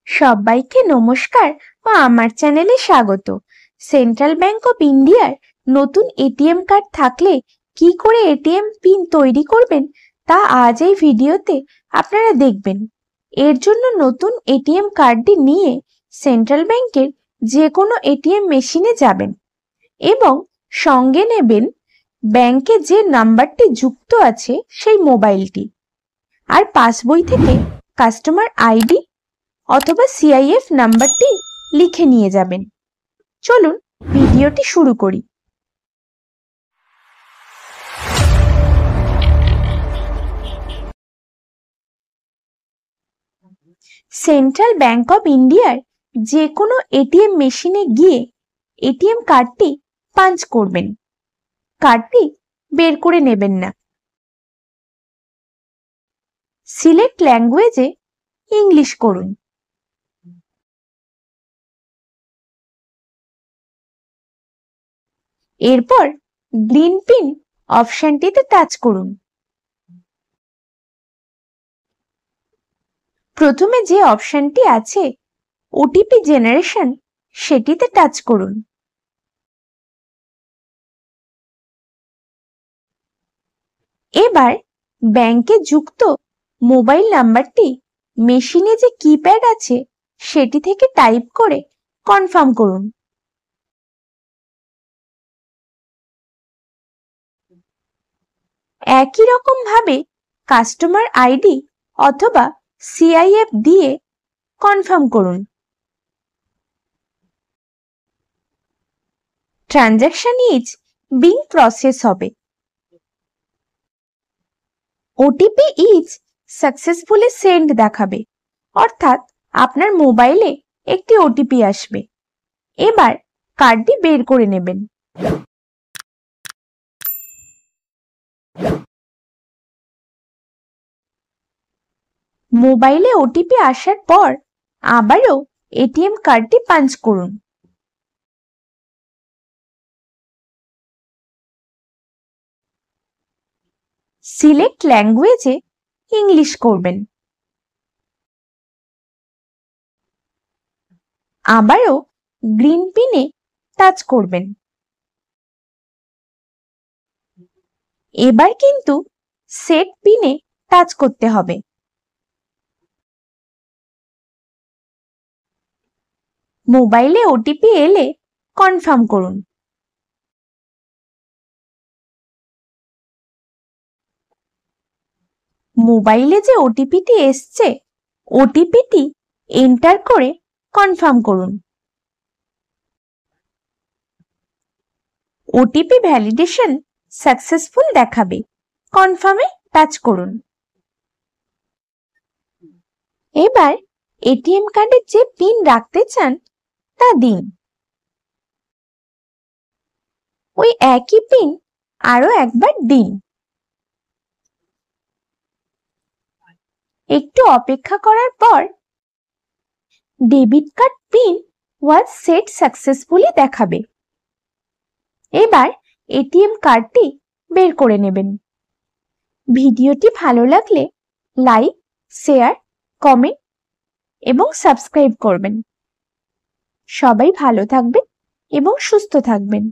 সবাইকে নমস্কার ও আমার চ্যানেলে স্বাগত। সেন্ট্রাল ব্যাংক অফ ইন্ডিয়ার নতুন এটিএম কার্ড থাকলে কি করে এটিএম পিন তৈরি করবেন তা আজ এই ভিডিওতে আপনারা দেখবেন। এর জন্য নতুন এটিএম কার্ডটি নিয়ে সেন্ট্রাল ব্যাংকের যে কোনো এটিএম মেশিনে যাবেন এবং সঙ্গে নেবেন ব্যাংকে যে নাম্বারটি যুক্ত আছে সেই মোবাইলটি, আর পাসবই থেকে কাস্টমার আইডি অথবা সিআইএফ নাম্বারটি লিখে নিয়ে যাবেন। চলুন ভিডিওটি শুরু করি। সেন্ট্রাল ব্যাংক অফ ইন্ডিয়ার যে কোনো এটিএম মেশিনে গিয়ে এটিএম কার্ডটি পাঞ্চ করবেন। কার্ডটি বের করে নেবেন না। সিলেক্ট ল্যাঙ্গুয়েজে ইংলিশ করুন। এরপর গ্রিন পিন অপশনটিতে টাচ করুন। প্রথমে যে অপশনটি আছে ওটিপি জেনারেশন সেটিতে টাচ করুন। এবার ব্যাংকে যুক্ত মোবাইল নাম্বারটি মেশিনে যে কিপ্যাড আছে সেটি থেকে টাইপ করে কনফার্ম করুন। একই রকম ভাবে কাস্টমার আইডি অথবা সিআইএফ দিয়ে কনফার্ম করুন। ট্রানজাকশন ইজ বিং প্রসেস হবে। ওটিপি ইজ সাকসেসফুলি সেন্ড দেখাবে, অর্থাৎ আপনার মোবাইলে একটি ওটিপি আসবে। এবার কার্ডটি বের করে নেবেন। মোবাইলে ওটিপি আসার পর আবারও এটিএম কার্ডটি পাঞ্চ করুন। সিলেক্ট ল্যাঙ্গুয়েজে ইংলিশ করবেন। আবারও গ্রিন পিনে টাচ করবেন। এবার কিন্তু সেট পিনে টাচ করতে হবে। মোবাইলে ওটিপি এলে কনফার্ম করুন। মোবাইলে যে ওটিপিটি এসছে ওটিপিটি এন্টার করে কনফার্ম করুন। ওটিপি ভ্যালিডেশন সাকসেসফুল দেখাবে। কনফার্মে টাচ করুন। এবার এটিএম কার্ডের যে পিন রাখতে চান তা দিন। ওই একই পিন আরো একবার দিন। একটু অপেক্ষা করার পর debit card pin was set successfully দেখাবে। এবার এটিএম কার্ডটি বের করে নেবেন। ভিডিওটি ভালো লাগলে লাইক, শেয়ার, কমেন্ট এবং সাবস্ক্রাইব করবেন। সবাই ভালো থাকবেন এবং সুস্থ থাকবেন।